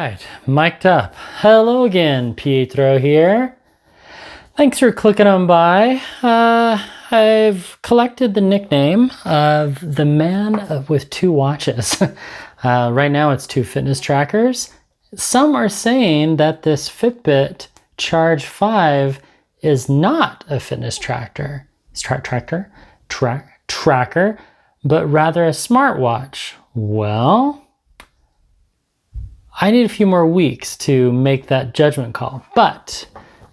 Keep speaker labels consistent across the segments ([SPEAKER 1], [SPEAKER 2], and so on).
[SPEAKER 1] right, mic'd up. Hello again, Pietro here. Thanks for clicking on by. I've collected the nickname of the man with two watches. Right now it's two fitness trackers. Some are saying that this Fitbit Charge 5 is not a fitness tracker, but rather a smartwatch. Well, I need a few more weeks to make that judgment call, but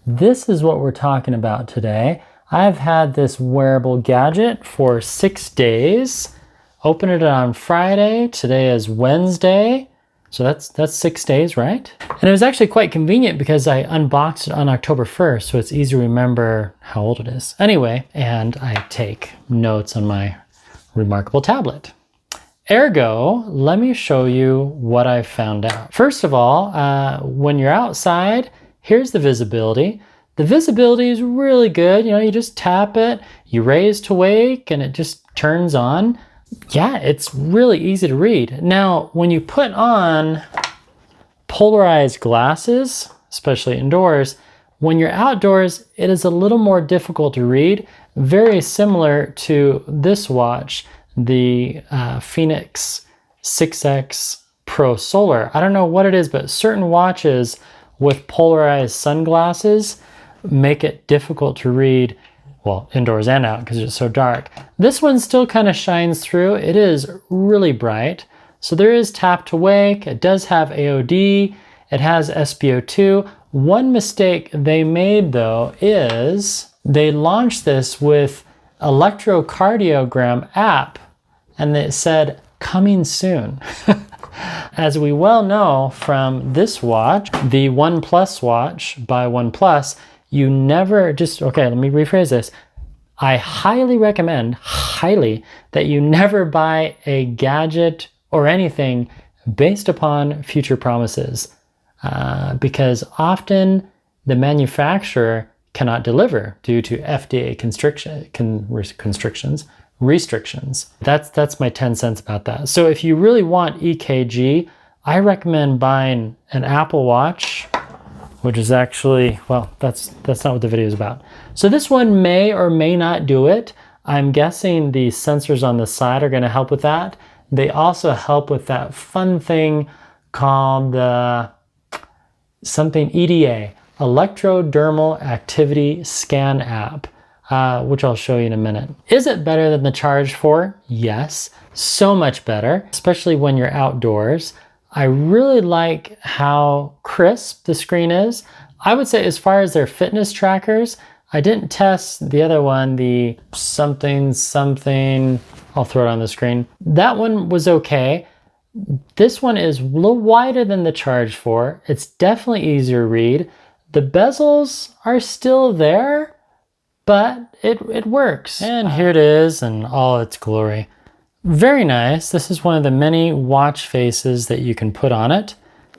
[SPEAKER 1] this is what we're talking about today. I've had this wearable gadget for 6 days. Opened it on Friday. Today is Wednesday. So that's 6 days, right? And it was actually quite convenient because I unboxed it on October 1st, so it's easy to remember how old it is. Anyway, and I take notes on my remarkable tablet. Ergo, let me show you what I found out. First of all, when you're outside, here's the visibility. The visibility is really good. You know, you just tap it, you raise to wake, and it just turns on. Yeah, it's really easy to read. Now, when you put on polarized glasses, especially indoors, when you're outdoors, it is a little more difficult to read. Very similar to this watch, the Phoenix 6X Pro Solar. I don't know what it is, but certain watches with polarized sunglasses make it difficult to read, well, indoors and out because it's so dark. This one still kind of shines through. It is really bright. So there is tap to wake. It does have AOD. It has SpO2. One mistake they made though is they launched this with electrocardiogram app and it said coming soon. As we well know from this watch, the OnePlus watch by OnePlus, you never just, okay, let me rephrase this. I highly recommend, that you never buy a gadget or anything based upon future promises because often the manufacturer cannot deliver due to FDA restrictions. That's my 10 cents about that. So if you really want EKG, I recommend buying an Apple Watch, which is actually, well, that's not what the video is about. So this one may or may not do it. I'm guessing the sensors on the side are gonna help with that. They also help with that fun thing called something EDA, Electrodermal Activity Scan app, which I'll show you in a minute. Is it better than the Charge 4? Yes, so much better, especially when you're outdoors. I really like how crisp the screen is. I would say as far as their fitness trackers, I didn't test the other one, the something, I'll throw it on the screen. That one was okay. This one is a little wider than the Charge 4. It's definitely easier to read. The bezels are still there, but it works. And here it is in all its glory. Very nice. This is one of the many watch faces that you can put on it.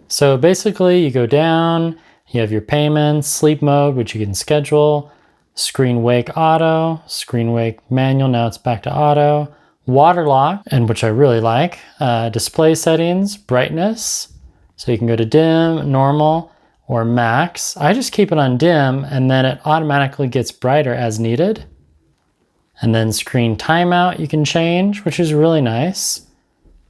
[SPEAKER 1] So basically you go down, you have your payments, sleep mode, which you can schedule, screen wake auto, screen wake manual, now it's back to auto, water lock, and which I really like, display settings, brightness, so you can go to dim, normal, or max. I just keep it on dim and then it automatically gets brighter as needed. And then screen timeout you can change, which is really nice.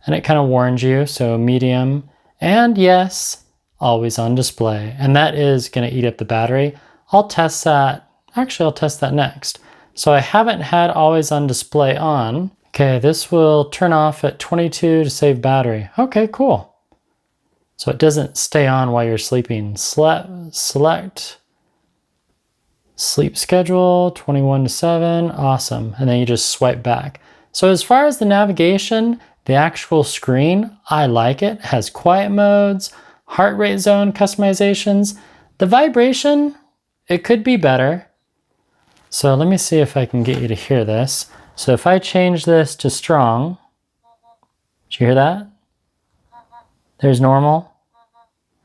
[SPEAKER 1] And it kind of warns you, so medium. And yes, always on display. And that is gonna eat up the battery. I'll test that, actually I'll test that next. So I haven't had always on display on. Okay, this will turn off at 22 to save battery. Okay, cool. So it doesn't stay on while you're sleeping. Select sleep schedule, 21 to 7, awesome. And then you just swipe back. So as far as the navigation, the actual screen, I like it. It has quiet modes, heart rate zone customizations. The vibration, it could be better. So let me see if I can get you to hear this. So if I change this to strong, did you hear that? There's normal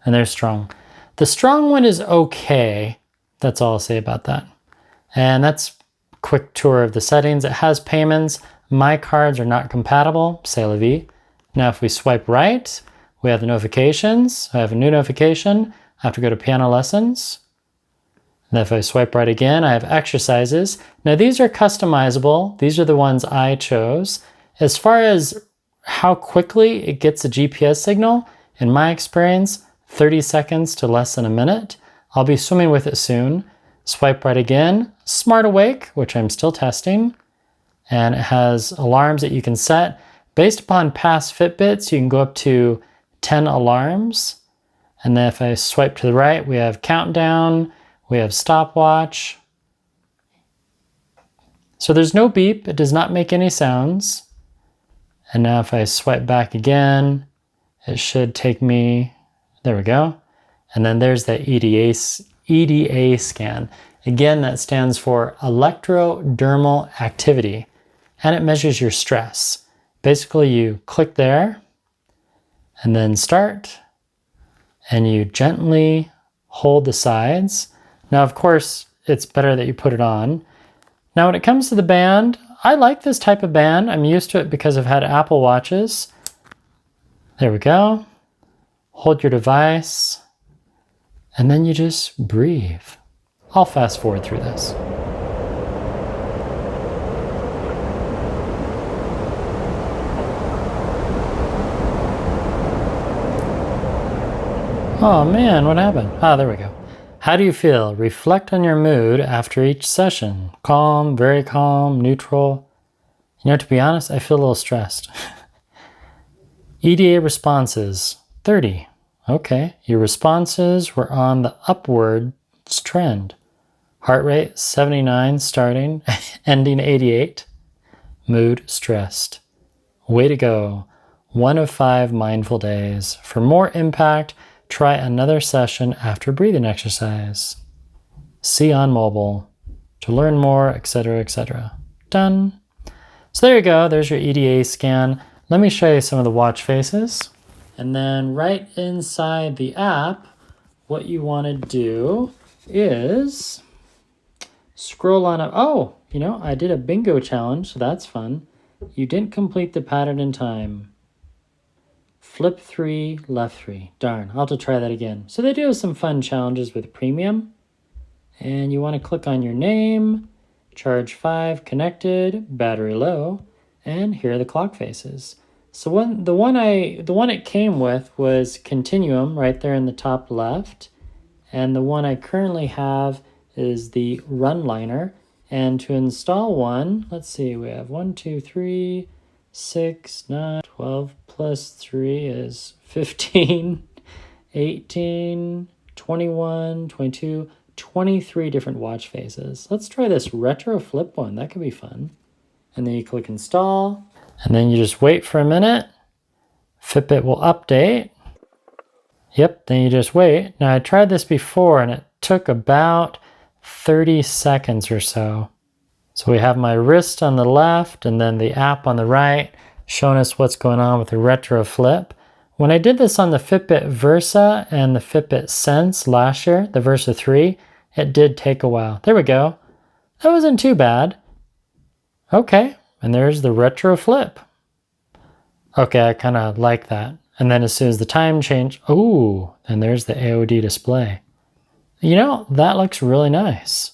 [SPEAKER 1] and there's strong. The strong one is okay. That's all I'll say about that. And that's a quick tour of the settings. It has payments. My cards are not compatible, c'est la vie. Now if we swipe right, We have the notifications. I have a new notification. I have to go to piano lessons. And if I swipe right again, I have exercises. Now these are customizable. These are the ones I chose. As far as how quickly it gets a GPS signal, in my experience, 30 seconds to less than a minute. I'll be swimming with it soon. Swipe right again. Smart Awake, which I'm still testing. And it has alarms that you can set. Based upon past Fitbits, you can go up to 10 alarms. And then if I swipe to the right, we have countdown. We have stopwatch. So there's no beep. It does not make any sounds. And now if I swipe back again, it should take me, there we go. And then there's that EDA scan. Again, that stands for electrodermal activity. And it measures your stress. Basically, you click there and then start. And you gently hold the sides. Now, of course, it's better that you put it on. Now, when it comes to the band, I like this type of band. I'm used to it because I've had Apple Watches. There we go. Hold your device, and then you just breathe. I'll fast forward through this. Oh man, what happened? Ah, there we go. How do you feel? Reflect on your mood after each session. Calm, very calm, neutral. You know, to be honest, I feel a little stressed. EDA responses, 30. Okay, your responses were on the upwards trend. Heart rate, 79 starting, ending 88. Mood, stressed. Way to go. 1 of 5 mindful days. For more impact, try another session after breathing exercise. See on mobile. To learn more, etc., etc. Done. So there you go. There's your EDA scan. Let me show you some of the watch faces. And then right inside the app, what you want to do is scroll on up. Oh, you know, I did a bingo challenge, so that's fun. You didn't complete the pattern in time. Flip 3, left 3. Darn, I'll have to try that again. So they do have some fun challenges with premium. And you want to click on your name, charge 5, connected, battery low, and here are the clock faces. So the one it came with was Continuum right there in the top left. And the one I currently have is the Runliner. And to install one, let's see, we have 1, 2, 3, 6, 9, 12 plus 3 is 15, 18, 21, 22, 23 different watch faces. Let's try this retro flip one. That could be fun. And then you click install, and then you just wait for a minute. Fitbit will update. Yep, then you just wait. Now I tried this before and it took about 30 seconds or so. So we have my wrist on the left and then the app on the right showing us what's going on with the retro flip. When I did this on the Fitbit Versa and the Fitbit Sense last year, the Versa 3, it did take a while. There we go. That wasn't too bad. Okay, and there's the retro flip. Okay, I kind of like that. And then as soon as the time changed, ooh, and there's the AOD display. You know, that looks really nice.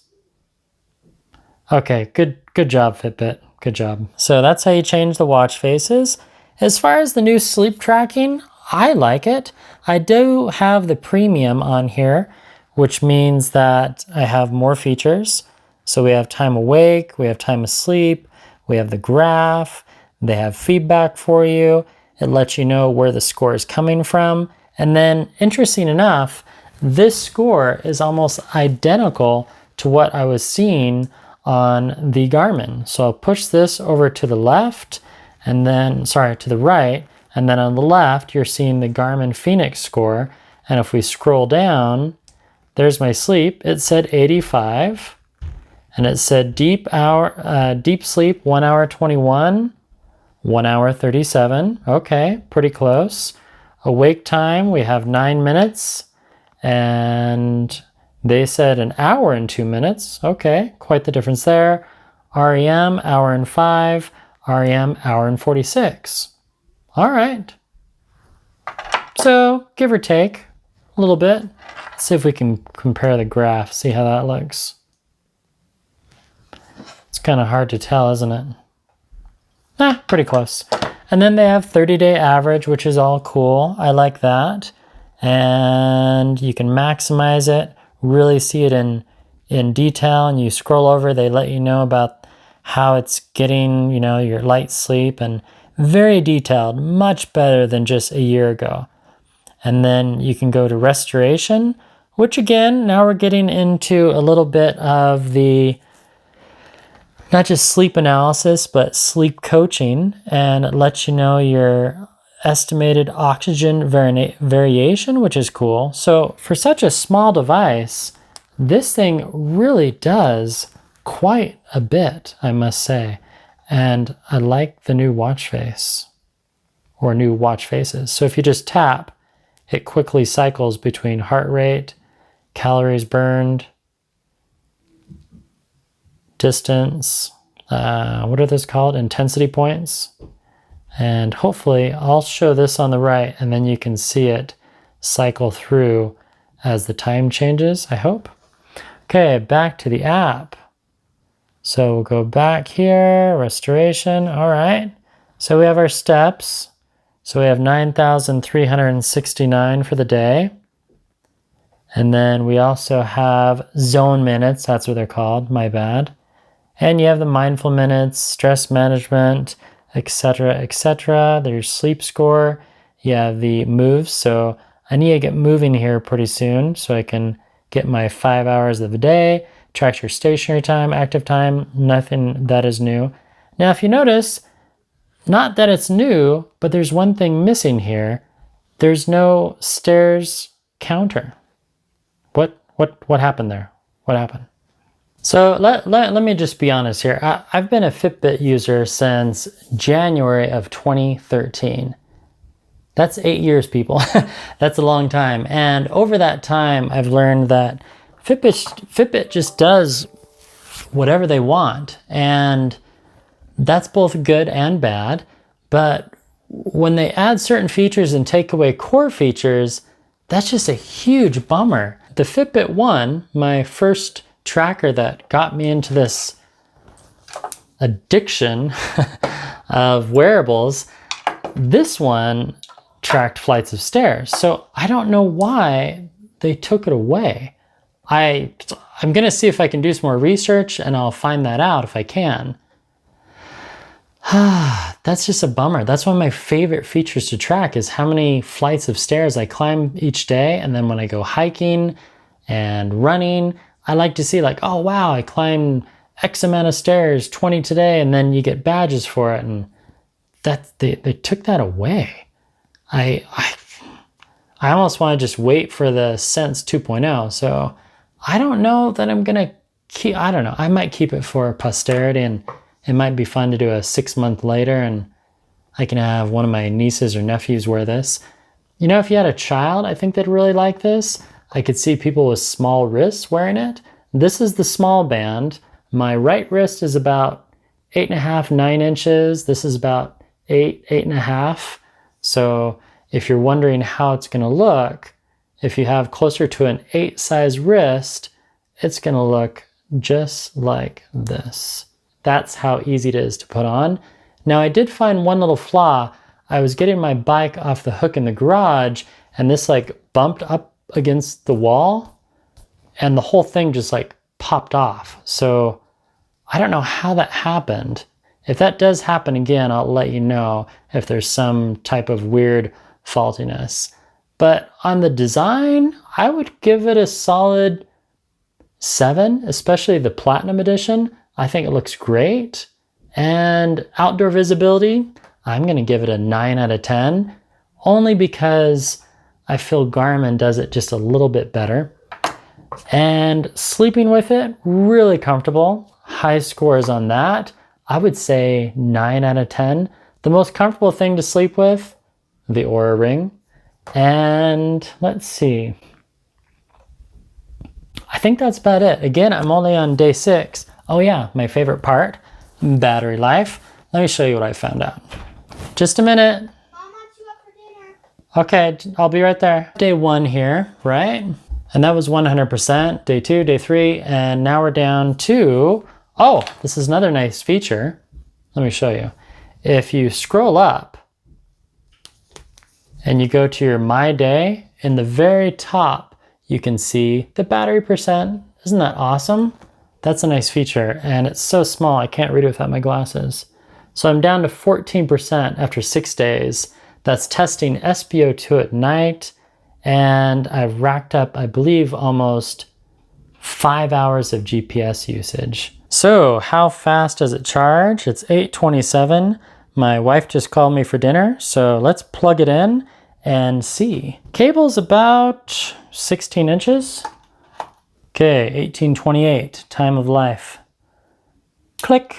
[SPEAKER 1] Okay, good job, Fitbit. Good job. So that's how you change the watch faces. As far as the new sleep tracking, I like it. I do have the premium on here, which means that I have more features. So we have time awake, we have time asleep, we have the graph, they have feedback for you. It lets you know where the score is coming from. And then, interesting enough, this score is almost identical to what I was seeing on the Garmin. So I'll push this over to the left, and then, to the right, and then on the left, you're seeing the Garmin Phoenix score. And if we scroll down, there's my sleep. It said 85, and it said deep sleep, 1 hour 21, 1 hour 37. Okay, pretty close. Awake time, we have 9 minutes, and they said an hour and 2 minutes. Okay, quite the difference there. REM, hour and 5. REM, hour and 46. All right. So give or take a little bit. Let's see if we can compare the graph, see how that looks. It's kind of hard to tell, isn't it? Pretty close. And then they have 30-day average, which is all cool. I like that. And you can maximize it, really see it in detail, and you scroll over, they let you know about how it's getting, you know, your light sleep, and very detailed, much better than just a year ago. And then you can go to restoration, which again, now we're getting into a little bit of the not just sleep analysis, but sleep coaching, and it lets you know your estimated oxygen variation, which is cool. So for such a small device, this thing really does quite a bit, I must say. And I like the new watch face, or new watch faces. So if you just tap, it quickly cycles between heart rate, calories burned, distance, what are those called? Intensity points. And hopefully I'll show this on the right, and then you can see it cycle through as the time changes, I hope. Okay, back to the app. So we'll go back here, restoration, all right. So we have our steps. So we have 9,369 for the day. And then we also have zone minutes, that's what they're called, my bad. And you have the mindful minutes, stress management, etc., etc. There's sleep score. You have the moves. So I need to get moving here pretty soon so I can get my 5 hours of the day. Tracks your stationary time, active time, nothing that is new. Now, if you notice, not that it's new, but there's one thing missing here. There's no stairs counter. What happened there? What happened? So let me just be honest here. I've been a Fitbit user since January of 2013. That's 8 years, people. That's a long time. And over that time, I've learned that Fitbit just does whatever they want. And that's both good and bad. But when they add certain features and take away core features, that's just a huge bummer. The Fitbit 1, my first tracker that got me into this addiction of wearables, this one tracked flights of stairs. So I don't know why they took it away. I'm going to see if I can do some more research, and I'll find that out if I can. That's just a bummer. That's one of my favorite features to track, is how many flights of stairs I climb each day. And then when I go hiking and running, I like to see like, oh wow, I climbed X amount of stairs, 20 today, and then you get badges for it. And that they took that away. I almost want to just wait for the Sense 2.0. So I don't know that I'm gonna keep, I don't know, I might keep it for posterity, and it might be fun to do a 6 month later, and I can have one of my nieces or nephews wear this. You know, if you had a child, I think they'd really like this. I could see people with small wrists wearing it. This is the small band. My right wrist is about 8.5, 9 inches. This is about 8.5. So if you're wondering how it's gonna look, if you have closer to an 8 size wrist, it's gonna look just like this. That's how easy it is to put on. Now, I did find one little flaw. I was getting my bike off the hook in the garage, and this like bumped up against the wall, and the whole thing just like popped off. So I don't know how that happened. If that does happen again, I'll let you know if there's some type of weird faultiness. But on the design, I would give it a solid 7, especially the Platinum Edition. I think it looks great. And outdoor visibility, I'm going to give it a 9 out of 10, only because I feel Garmin does it just a little bit better. And sleeping with it, really comfortable. High scores on that. I would say 9 out of 10. The most comfortable thing to sleep with, the Oura Ring. And let's see. I think that's about it. Again, I'm only on day 6. Oh yeah, my favorite part, battery life. Let me show you what I found out. Just a minute.
[SPEAKER 2] Mom wants you up for dinner.
[SPEAKER 1] Okay, I'll be right there. Day 1 here, right? And that was 100%. Day 2, day 3, and now we're down to, oh, this is another nice feature. Let me show you. If you scroll up and you go to your My Day, in the very top, you can see the battery percent. Isn't that awesome? That's a nice feature, and it's so small I can't read it without my glasses. So I'm down to 14% after 6 days. That's testing SpO2 at night, and I've racked up, I believe, almost 5 hours of GPS usage. So how fast does it charge? It's 8:27. My wife just called me for dinner, so let's plug it in and see. Cable's about 16 inches. Okay, 18:28, time of life. Click.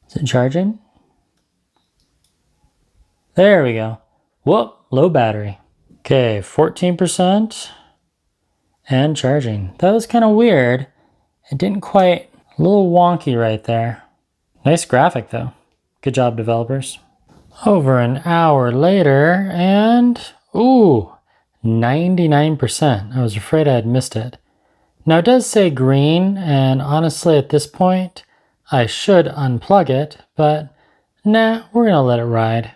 [SPEAKER 1] Is it charging? There we go. Whoop, low battery. Okay, 14% and charging. That was kind of weird. It didn't quite, a little wonky right there. Nice graphic though. Good job, developers. Over an hour later and, ooh, 99%. I was afraid I had missed it. Now it does say green, and honestly at this point, I should unplug it, but nah, we're gonna let it ride.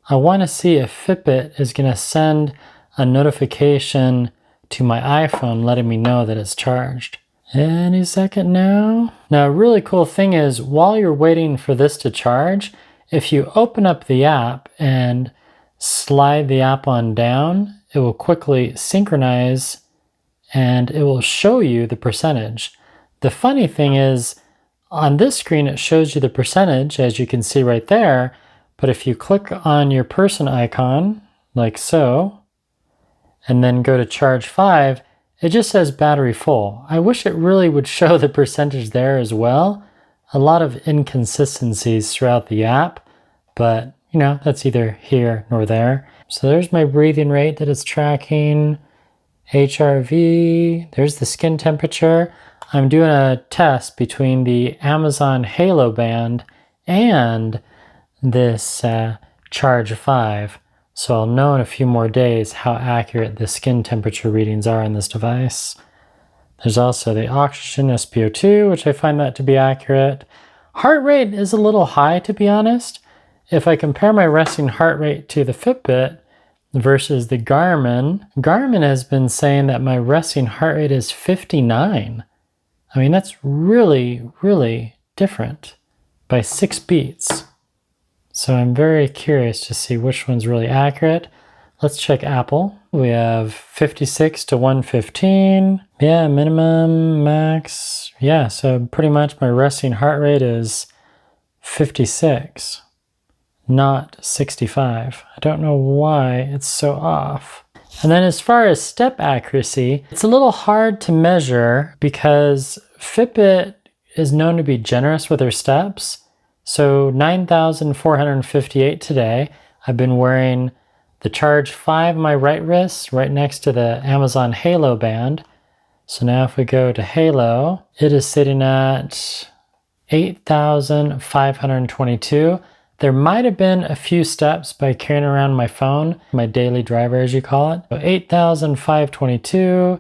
[SPEAKER 1] I wanna see if Fitbit is gonna send a notification to my iPhone letting me know that it's charged. Any second now. Now a really cool thing is, while you're waiting for this to charge, if you open up the app and slide the app on down, it will quickly synchronize and it will show you the percentage. The funny thing is, on this screen it shows you the percentage, as you can see right there, but if you click on your person icon, like so, and then go to charge 5, it just says battery full. I wish it really would show the percentage there as well. A lot of inconsistencies throughout the app, but you know, that's either here nor there. So there's my breathing rate that it's tracking, HRV, there's the skin temperature. I'm doing a test between the Amazon Halo Band and this Charge 5. So I'll know in a few more days how accurate the skin temperature readings are on this device. There's also the oxygen SpO2, which I find that to be accurate. Heart rate is a little high, to be honest. If I compare my resting heart rate to the Fitbit versus the Garmin, Garmin has been saying that my resting heart rate is 59. I mean, that's really, really different by 6 beats. So I'm very curious to see which one's really accurate. Let's check Apple. We have 56 to 115. Yeah, minimum, max. Yeah, so pretty much my resting heart rate is 56, not 65. I don't know why it's so off. And then as far as step accuracy, it's a little hard to measure because Fitbit is known to be generous with their steps. So 9,458 today. I've been wearing the Charge 5 on my right wrist, right next to the Amazon Halo Band. So now if we go to Halo, it is sitting at 8,522. There might have been a few steps by carrying around my phone, my daily driver as you call it. So 8,522.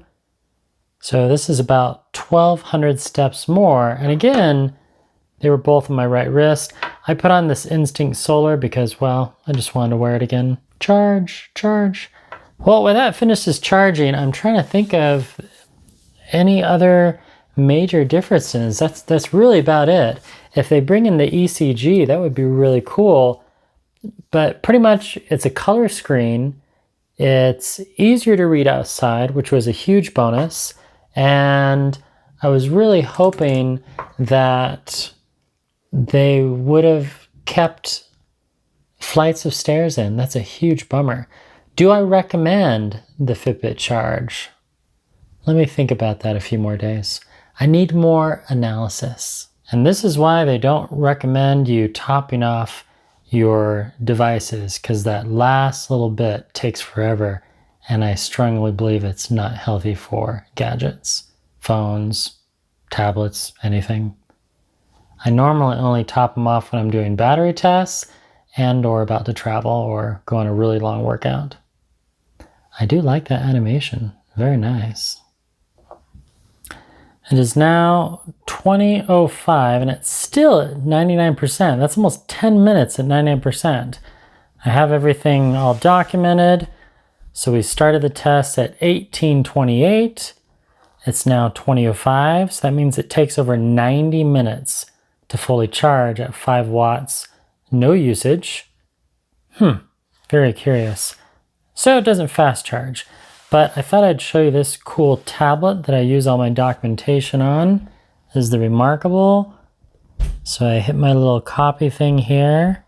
[SPEAKER 1] So this is about 1,200 steps more. And again, they were both on my right wrist. I put on this Instinct Solar because, well, I just wanted to wear it again. Charge, charge. Well, when that finishes charging, I'm trying to think of any other major differences. That's really about it. If they bring in the ECG, that would be really cool. But pretty much it's a color screen. It's easier to read outside, which was a huge bonus. And I was really hoping that they would have kept flights of stairs in. That's a huge bummer. Do I recommend the Fitbit Charge? Let me think about that a few more days. I need more analysis. And this is why they don't recommend you topping off your devices, because that last little bit takes forever. And I strongly believe it's not healthy for gadgets, phones, tablets, anything. I normally only top them off when I'm doing battery tests and or about to travel or go on a really long workout. I do like that animation. Very nice. It is now 20:05 and it's still at 99%. That's almost 10 minutes at 99%. I have everything all documented. So we started the test at 18:28. It's now 20:05. So that means it takes over 90 minutes to fully charge at 5 watts. No usage. Very curious. So it doesn't fast charge. But I thought I'd show you this cool tablet that I use all my documentation on. This is the Remarkable. So I hit my little copy thing here.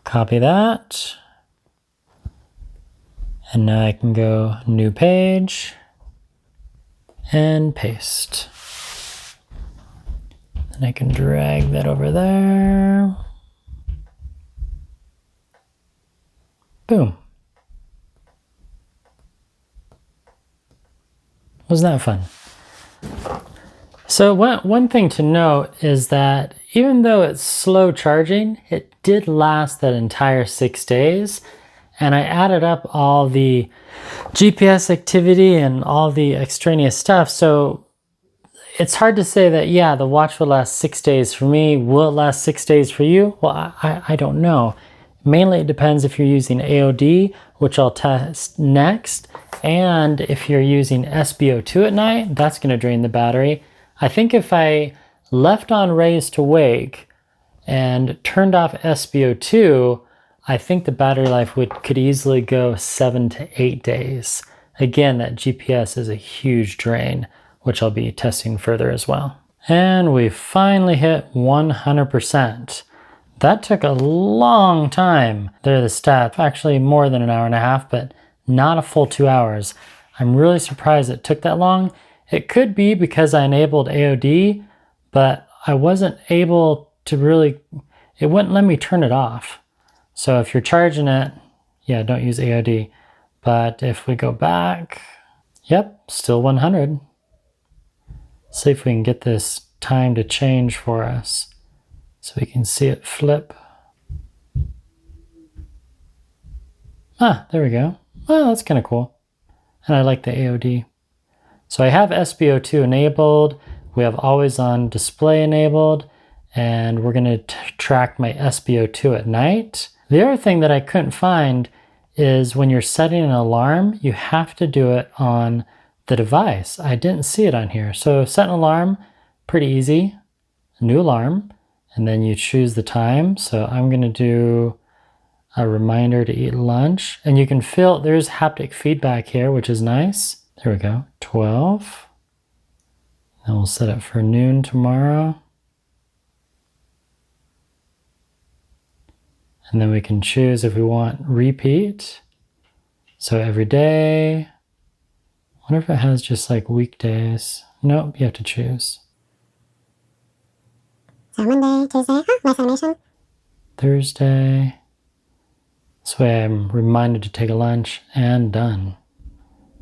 [SPEAKER 1] Copy that. And now I can go new page and paste. Then I can drag that over there. Boom. Wasn't that fun? So one thing to note is that even though it's slow charging, it did last that entire 6 days. And I added up all the GPS activity and all the extraneous stuff. So it's hard to say that, yeah, the watch will last 6 days for me. Will it last 6 days for you? Well, I don't know. Mainly it depends if you're using AOD, which I'll test next. And if you're using SpO2 at night, that's going to drain the battery. I think if I left on raise to wake and turned off SpO2, I think the battery life could easily go 7 to 8 days. Again, that GPS is a huge drain, which I'll be testing further as well. And we finally hit 100%. That took a long time. There are the stats, actually more than an hour and a half, but not a full 2 hours. I'm really surprised it took that long. It could be because I enabled AOD, but I wasn't able to really, it wouldn't let me turn it off. So if you're charging it, yeah, don't use AOD. But if we go back, yep, still 100. See if we can get this time to change for us so we can see it flip. Ah, there we go. Well, that's kind of cool. And I like the AOD. So I have SpO2 enabled. We have always on display enabled. And we're going to track my SpO2 at night. The other thing that I couldn't find is when you're setting an alarm, you have to do it on the device. I didn't see it on here. So set an alarm, pretty easy. A new alarm. And then you choose the time. So I'm going to do a reminder to eat lunch. And you can feel there's haptic feedback here, which is nice. There we go, 12. Then we'll set it for noon tomorrow. And then we can choose if we want repeat. So every day. I wonder if it has just like weekdays. Nope, you have to choose.
[SPEAKER 2] So Monday, Tuesday, less animation.
[SPEAKER 1] Thursday. This way I'm reminded to take a lunch and done.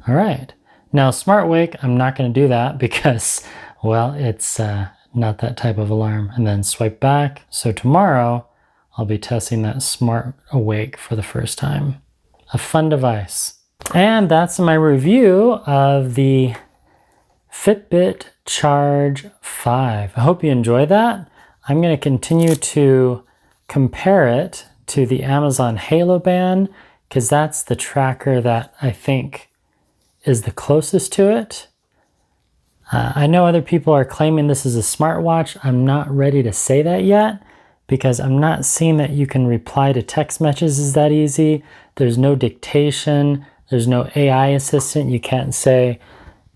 [SPEAKER 1] All right. Now Smart Wake, I'm not going to do that because, well, it's not that type of alarm. And then swipe back. So tomorrow I'll be testing that Smart Awake for the first time. A fun device. And that's my review of the Fitbit Charge 5. I hope you enjoyed that. I'm going to continue to compare it to the Amazon Halo Band because that's the tracker that I think is the closest to it. I know other people are claiming this is a smartwatch. I'm not ready to say that yet because I'm not seeing that you can reply to text messages that easy. There's no dictation. There's no AI assistant. You can't say,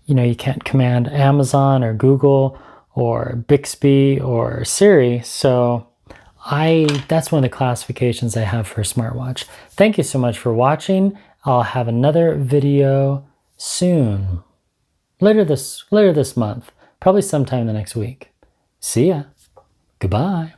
[SPEAKER 1] you can't command Amazon or Google or Bixby or Siri. So that's one of the classifications I have for a smartwatch. Thank you so much for watching. I'll have another video soon. Later this month. Probably sometime the next week. See ya. Goodbye.